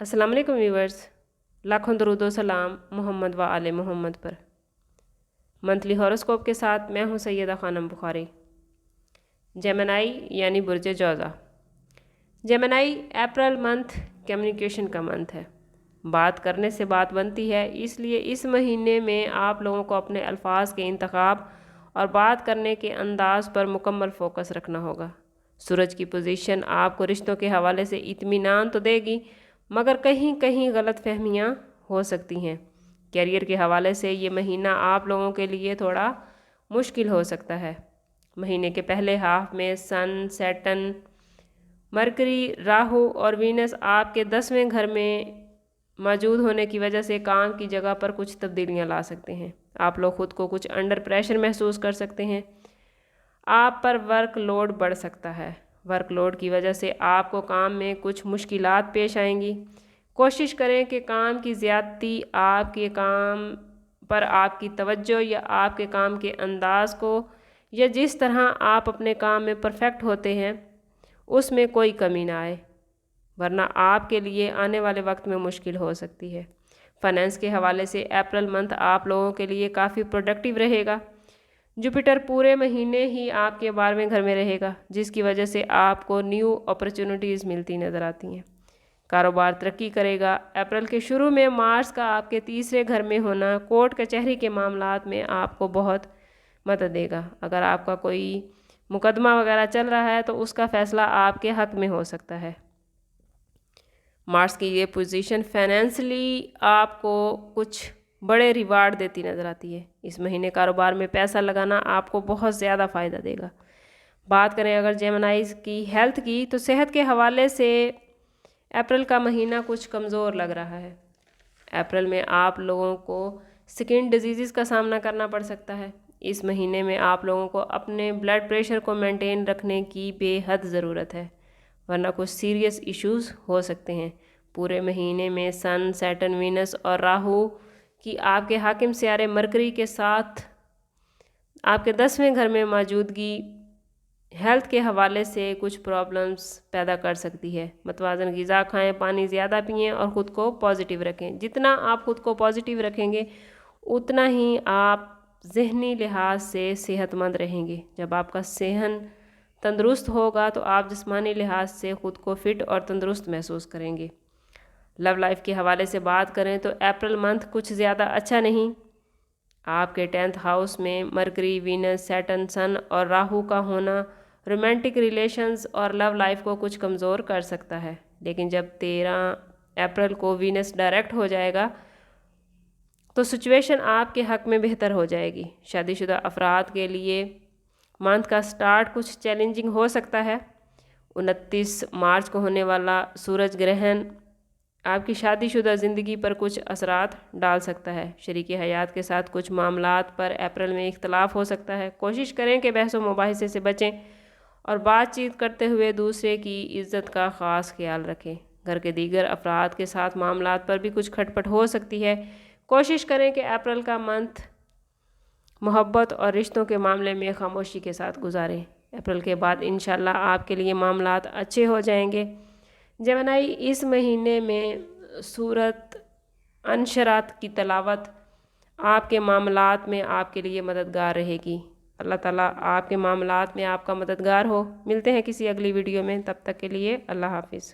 अस्सलाम वालेकुम व्यूवर्स, लाखों दरूद व सलाम मोहम्मद व आले मोहम्मद पर। मंथली हॉरोस्कोप के साथ मैं हूं सैयदा खानम बुखारी। जेमिनी यानी बुर्ज जौज़ा। जेमिनी अप्रैल मंथ कम्युनिकेशन का मंथ है। बात करने से बात बनती है, इसलिए इस महीने में आप लोगों को अपने अल्फाज के इंतखाब और बात करने के अंदाज पर मुकम्मल फोकस रखना होगा। सूरज की पोजीशन आपको रिश्तों के हवाले से इत्मीनान तो देगी, मगर कहीं कहीं गलत फहमियाँ हो सकती हैं। कैरियर के हवाले से ये महीना आप लोगों के लिए थोड़ा मुश्किल हो सकता है। महीने के पहले हाफ में सन, सैटर्न, मरकरी, राहु और वीनस आपके 10वें घर में मौजूद होने की वजह से काम की जगह पर कुछ तब्दीलियां ला सकते हैं। आप लोग खुद को कुछ अंडर प्रेशर महसूस कर सकते हैं। आप पर वर्क लोड बढ़ सकता है। वर्कलोड की वजह से आपको काम में कुछ मुश्किलात पेश आएंगी। कोशिश करें कि काम की ज़्यादती आपके काम पर आपकी तवज्जो या आपके काम के अंदाज को या जिस तरह आप अपने काम में परफेक्ट होते हैं उसमें कोई कमी ना आए, वरना आपके लिए आने वाले वक्त में मुश्किल हो सकती है। फाइनेंस के हवाले से अप्रैल मंथ आप लोगों के लिए काफ़ी प्रोडक्टिव रहेगा। जुपिटर पूरे महीने ही आपके 12वें घर में रहेगा, जिसकी वजह से आपको न्यू अपॉर्चुनिटीज़ मिलती नज़र आती हैं। कारोबार तरक्की करेगा। अप्रैल के शुरू में मार्स का आपके 3रे घर में होना कोर्ट कचहरी के मामलात में आपको बहुत मदद देगा। अगर आपका कोई मुकदमा वगैरह चल रहा है तो उसका फ़ैसला आपके हक़ में हो सकता है। मार्स की ये पोजीशन फाइनेंशियली आपको कुछ बड़े रिवार्ड देती नज़र आती है। इस महीने कारोबार में पैसा लगाना आपको बहुत ज़्यादा फ़ायदा देगा। बात करें अगर जेमिनीज़ की हेल्थ की, तो सेहत के हवाले से अप्रैल का महीना कुछ कमज़ोर लग रहा है। अप्रैल में आप लोगों को स्किन डिजीज़ का सामना करना पड़ सकता है। इस महीने में आप लोगों को अपने ब्लड प्रेशर को मेंटेन रखने की बेहद ज़रूरत है, वरना कुछ सीरियस इश्यूज़ हो सकते हैं। पूरे महीने में सन, सैटर्न, वीनस और राहु कि आपके हाकिम सियारे मरकरी के साथ आपके 10वें घर में मौजूदगी हेल्थ के हवाले से कुछ प्रॉब्लम्स पैदा कर सकती है। मतवाज़न ग़िज़ा खाएं, पानी ज़्यादा पिएं और ख़ुद को पॉजिटिव रखें। जितना आप ख़ुद को पॉजिटिव रखेंगे उतना ही आप ज़हनी लिहाज से सेहतमंद रहेंगे। जब आपका सेहन तंदुरुस्त होगा तो आप जिस्मानी लिहाज से ख़ुद को फ़िट और तंदुरुस्त महसूस करेंगे। लव लाइफ के हवाले से बात करें तो अप्रैल मंथ कुछ ज़्यादा अच्छा नहीं। आपके 10th हाउस में मरकरी, वीनस, सैटर्न, सन और राहु का होना रोमांटिक रिलेशंस और लव लाइफ को कुछ कमज़ोर कर सकता है। लेकिन जब 13 अप्रैल को वीनस डायरेक्ट हो जाएगा तो सिचुएशन आपके हक़ में बेहतर हो जाएगी। शादीशुदा अफराद के लिए मंथ का स्टार्ट कुछ चैलेंजिंग हो सकता है। 29 मार्च को होने वाला सूरज ग्रहण आपकी शादीशुदा ज़िंदगी पर कुछ असरात डाल सकता है। शरीके हयात के साथ कुछ मामलात पर अप्रैल में इख्तलाफ हो सकता है। कोशिश करें कि बहस व मुबाहिसे से बचें और बातचीत करते हुए दूसरे की इज़्ज़त का ख़ास ख्याल रखें। घर के दीगर अफराद के साथ मामलात पर भी कुछ खटपट हो सकती है। कोशिश करें कि अप्रैल का मंथ मोहब्बत और रिश्तों के मामले में खामोशी के साथ गुजारें। अप्रैल के बाद इंशाल्लाह आपके लिए मामलात अच्छे हो जाएंगे। जेमिनी इस महीने में सूरत अनशरात की तलावत आपके मामलात में आपके लिए मददगार रहेगी। अल्लाह ताला आपके मामलात में आपका मददगार हो। मिलते हैं किसी अगली वीडियो में, तब तक के लिए अल्लाह हाफिज़।